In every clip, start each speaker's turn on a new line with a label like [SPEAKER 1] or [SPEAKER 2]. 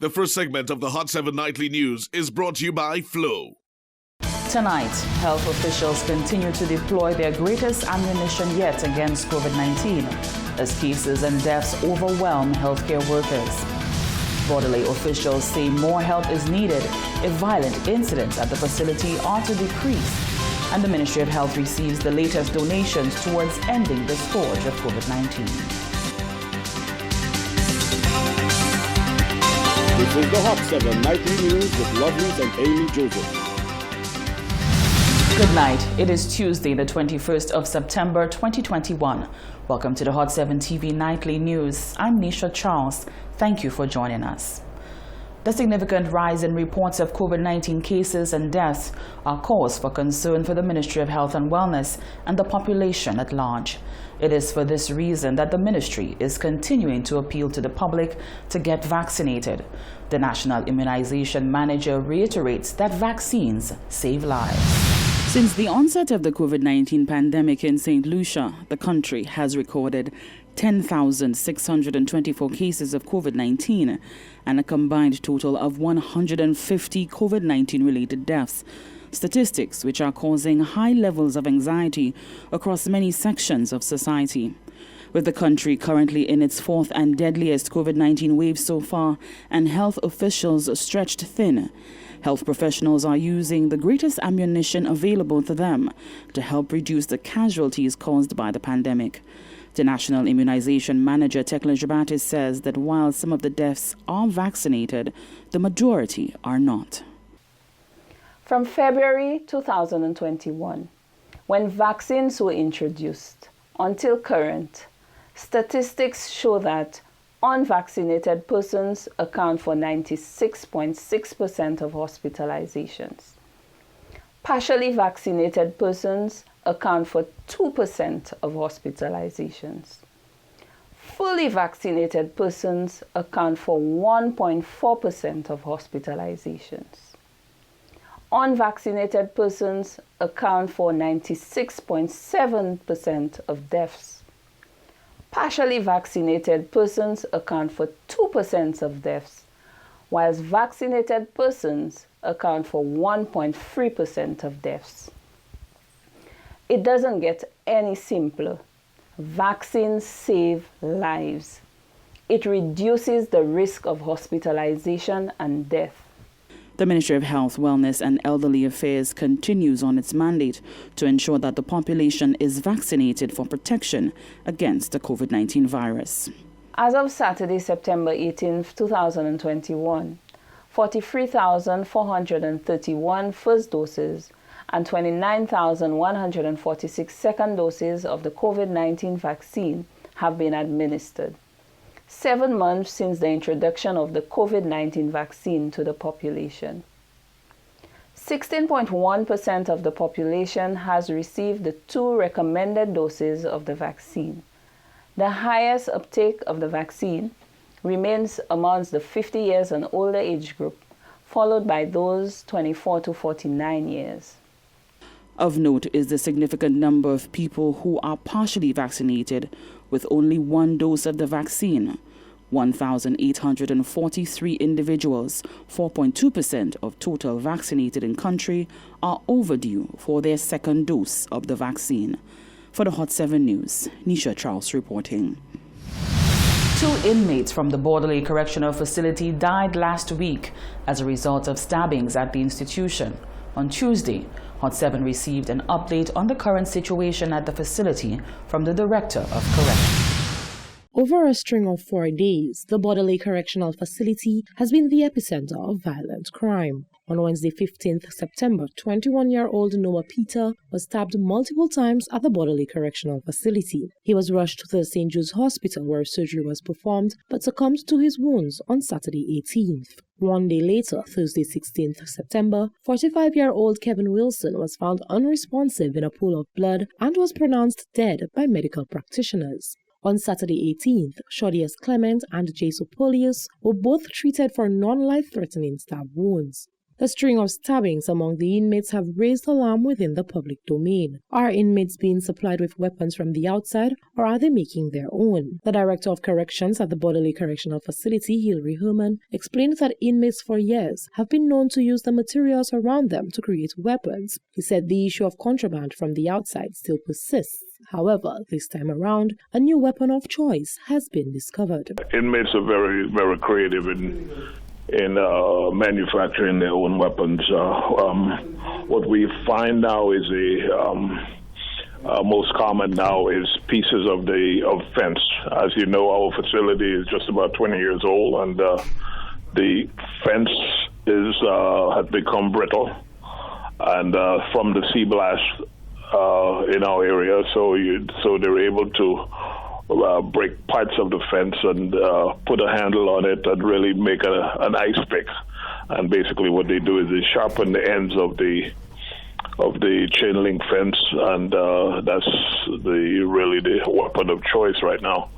[SPEAKER 1] The first segment of the Hot 7 Nightly News is brought to you by Flow.
[SPEAKER 2] Tonight, health officials continue to deploy their greatest ammunition yet against COVID-19 as cases and deaths overwhelm healthcare workers. Borderley officials say more help is needed if violent incidents at the facility are to decrease, and the Ministry of Health receives the latest donations towards ending the scourge of COVID-19.
[SPEAKER 3] This is the Hot 7 Nightly News with Lovelace and Amy Joseph.
[SPEAKER 2] Good night. It is Tuesday, the 21st of September, 2021. Welcome to the Hot 7 TV Nightly News. I'm Nisha Charles. Thank you for joining us. The significant rise in reports of COVID-19 cases and deaths are cause for concern for the Ministry of Health and Wellness and the population at large. It is for this reason that the ministry is continuing to appeal to the public to get vaccinated. The National Immunization Manager reiterates that vaccines save lives. Since the onset of the COVID-19 pandemic in St. Lucia, the country has recorded 10,624 cases of COVID-19 and a combined total of 150 COVID-19 related deaths. Statistics which are causing high levels of anxiety across many sections of society. With the country currently in its fourth and deadliest COVID-19 wave so far and health officials stretched thin, health professionals are using the greatest ammunition available to them to help reduce the casualties caused by the pandemic. The National Immunization Manager, Tekla Jabati, says that while some of the deaths are vaccinated, the majority are not.
[SPEAKER 4] From February 2021, when vaccines were introduced, until current, statistics show that unvaccinated persons account for 96.6% of hospitalizations. Partially vaccinated persons account for 2% of hospitalizations. Fully vaccinated persons account for 1.4% of hospitalizations. Unvaccinated persons account for 96.7% of deaths. Partially vaccinated persons account for 2% of deaths, whilst vaccinated persons account for 1.3% of deaths. It doesn't get any simpler. Vaccines save lives. It reduces the risk of hospitalization and death.
[SPEAKER 2] The Ministry of Health, Wellness and Elderly Affairs continues on its mandate to ensure that the population is vaccinated for protection against the COVID-19 virus.
[SPEAKER 4] As of Saturday, September 18, 2021, 43,431 first doses and 29,146 second doses of the COVID-19 vaccine have been administered. 7 months since the introduction of the COVID-19 vaccine to the population. 16.1% of the population has received the 2 recommended doses of the vaccine. The highest uptake of the vaccine remains amongst the 50 years and older age group, followed by those 24 to 49 years.
[SPEAKER 2] Of note is the significant number of people who are partially vaccinated with only 1 dose of the vaccine. 1,843 individuals, 4.2% of total vaccinated in country, are overdue for their second dose of the vaccine. For the Hot 7 News, Nisha Charles reporting. 2 inmates from the Borderley Correctional Facility died last week as a result of stabbings at the institution. On Tuesday, Hot 7 received an update on the current situation at the facility from the Director of Corrections.
[SPEAKER 5] Over a string of 4 days, the Borderley Correctional Facility has been the epicenter of violent crime. On Wednesday, 15th September, 21-year-old Noah Peter was stabbed multiple times at the Borderley Correctional Facility. He was rushed to the St. Jude's Hospital where surgery was performed, but succumbed to his wounds on Saturday, 18th. 1 day later, Thursday, 16th September, 45-year-old Kevin Wilson was found unresponsive in a pool of blood and was pronounced dead by medical practitioners. On Saturday 18th, Shaudius Clement and Jaso Polius were both treated for non-life-threatening stab wounds. The string of stabbings among the inmates have raised alarm within the public domain. Are inmates being supplied with weapons from the outside, or are they making their own? The Director of Corrections at the Bordelais Correctional Facility, Hilary Herman, explained that inmates for years have been known to use the materials around them to create weapons. He said the issue of contraband from the outside still persists. However, this time around, a new weapon of choice has been discovered.
[SPEAKER 6] Inmates are very, very creative in manufacturing their own weapons. What we find now is most common now is pieces of fence. As you know, our facility is just about 20 years old, and the fence has become brittle, and from the sea blast in our area, so they're able to break parts of the fence and put a handle on it and really make an ice pick. And basically, what they do is they sharpen the ends of the chain link fence, and that's really the weapon of choice right now.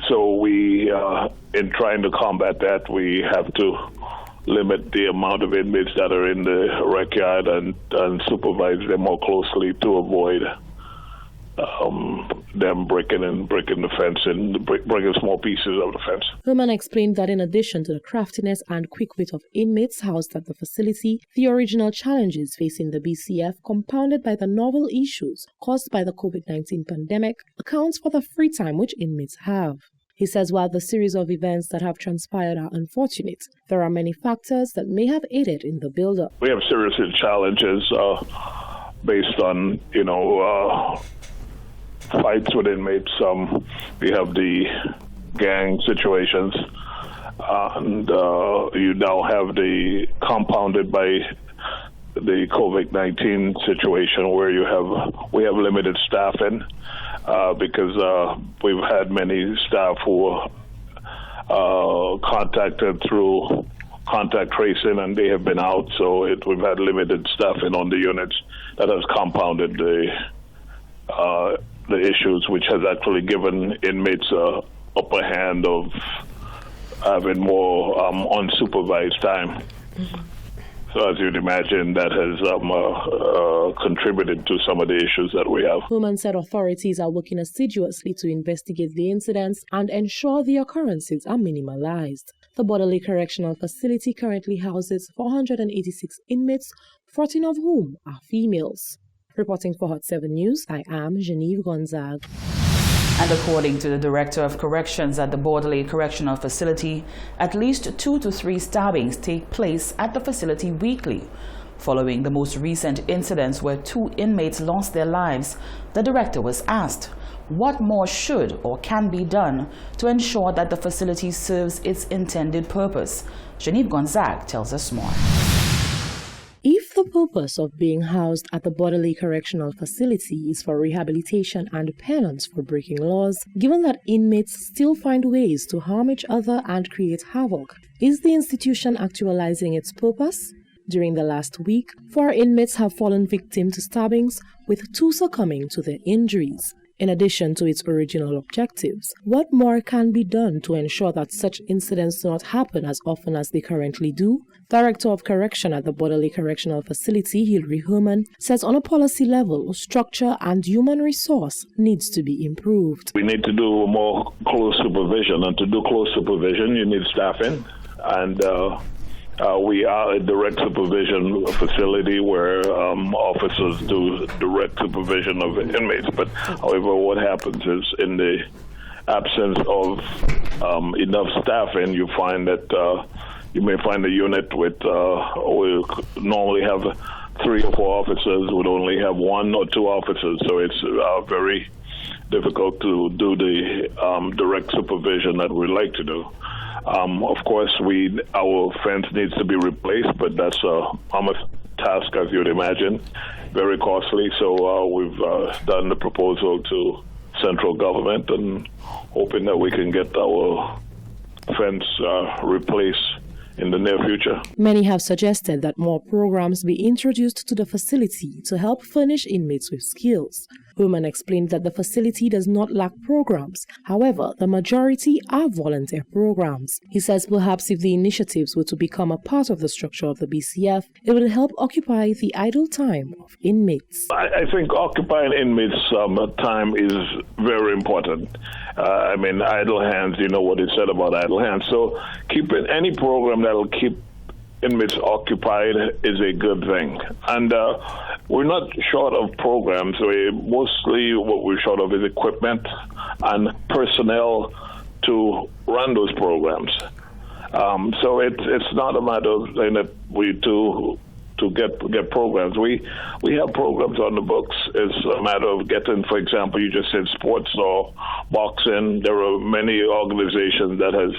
[SPEAKER 6] So we, in trying to combat that, we have to limit the amount of inmates that are in the rec yard and supervise them more closely to avoid them breaking the fence and breaking small pieces of the fence.
[SPEAKER 5] Herman explained that in addition to the craftiness and quick wit of inmates housed at the facility, the original challenges facing the BCF, compounded by the novel issues caused by the COVID-19 pandemic, accounts for the free time which inmates have. He says while the series of events that have transpired are unfortunate, there are many factors that may have aided in the build-up.
[SPEAKER 6] We have serious challenges based on, fights with inmates. We have the gang situations, and you now have the compounded by the COVID-19 situation where we have limited staffing because we've had many staff who were contacted through contact tracing and they have been out, so we've had limited staffing on the units. That has compounded the issues, which has actually given inmates a upper hand of having more unsupervised time. Mm-hmm. So as you'd imagine, that has contributed to some of the issues that we have.
[SPEAKER 5] Herman said authorities are working assiduously to investigate the incidents and ensure the occurrences are minimalized. The Bordelais Correctional Facility currently houses 486 inmates, 14 of whom are females. Reporting for Hot 7 News, I am Genevieve Gonzague.
[SPEAKER 2] And according to the Director of Corrections at the Bordelais Correctional Facility, at least 2 to 3 stabbings take place at the facility weekly. Following the most recent incidents where 2 inmates lost their lives, the director was asked what more should or can be done to ensure that the facility serves its intended purpose. Genevieve Gonzague tells us more.
[SPEAKER 5] If the purpose of being housed at the Bordelais Correctional Facility is for rehabilitation and penance for breaking laws, given that inmates still find ways to harm each other and create havoc, is the institution actualizing its purpose? During the last week, 4 inmates have fallen victim to stabbings, with 2 succumbing to their injuries. In addition to its original objectives, what more can be done to ensure that such incidents do not happen as often as they currently do? Director of Correction at the Bordelais Correctional Facility, Hilary Herman, says on a policy level, structure and human resource needs to be improved.
[SPEAKER 6] We need to do more close supervision, and to do close supervision, you need staffing. And we are a direct supervision facility where officers do direct supervision of inmates. But however, what happens is in the absence of enough staffing, you find that you may find a unit with, we normally have 3 or 4 officers, would only have 1 or 2 officers. So it's very difficult to do the direct supervision that we like to do. Of course, our fence needs to be replaced, but that's a task, as you'd imagine, very costly. So we've done the proposal to central government and hoping that we can get our fence replaced in the near future.
[SPEAKER 5] Many have suggested that more programs be introduced to the facility to help furnish inmates with skills. Human explained that the facility does not lack programs. However, the majority are volunteer programs. He says perhaps if the initiatives were to become a part of the structure of the BCF, it would help occupy the idle time of inmates.
[SPEAKER 6] I think occupying inmates' time is very important. Idle hands, you know what it said about idle hands. So keeping any program that will keep inmates occupied is a good thing. And we're not short of programs. Mostly what we're short of is equipment and personnel to run those programs. So it's not a matter of saying that we do to get programs. We have programs on the books. It's a matter of getting, for example, you just said sports or boxing. There are many organizations that has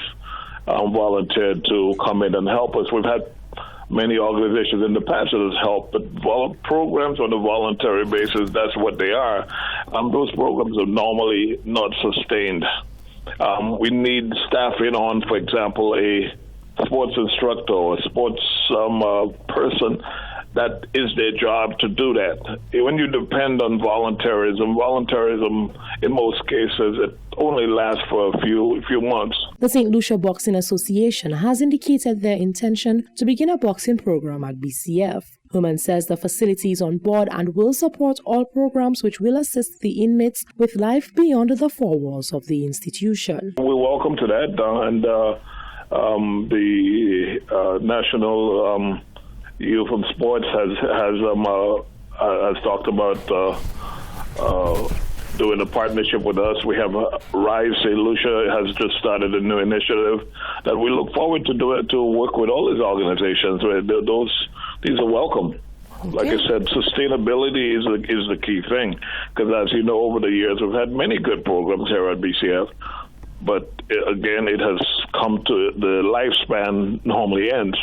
[SPEAKER 6] volunteered to come in and help us. We've had many organizations in the past that has helped, but programs on a voluntary basis, that's what they are. Those programs are normally not sustained. We need staffing on, for example, a sports instructor or a sports person that is their job to do that. When you depend on voluntarism in most cases, it only lasts for a few months.
[SPEAKER 5] The St. Lucia Boxing Association has indicated their intention to begin a boxing program at BCF. Human says the facility is on board and will support all programs which will assist the inmates with life beyond the four walls of the institution.
[SPEAKER 6] We're welcome to that, and the National Youth and Sports has talked about doing a partnership with us. We have Rise St. Lucia has just started a new initiative that we look forward to work with all these organizations. These are welcome. Okay. Like I said, sustainability is the key thing, because as you know, over the years we've had many good programs here at BCF, but again, it has come to the lifespan normally ends.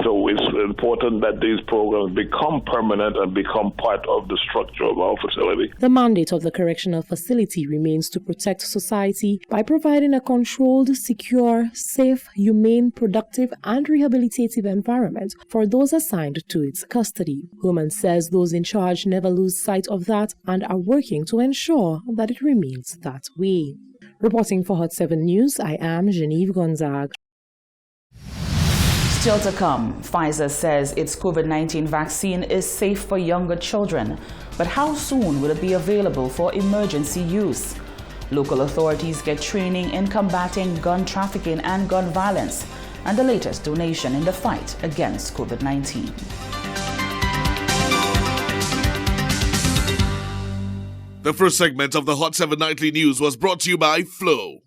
[SPEAKER 6] So it's important that these programs become permanent and become part of the structure of our facility.
[SPEAKER 5] The mandate of the correctional facility remains to protect society by providing a controlled, secure, safe, humane, productive, and rehabilitative environment for those assigned to its custody. Human says those in charge never lose sight of that and are working to ensure that it remains that way. Reporting for Hot 7 News, I am Genevieve Gonzague.
[SPEAKER 2] Still to come, Pfizer says its COVID-19 vaccine is safe for younger children. But how soon will it be available for emergency use? Local authorities get training in combating gun trafficking and gun violence, and the latest donation in the fight against COVID-19.
[SPEAKER 1] The first segment of the Hot 7 Nightly News was brought to you by Flow.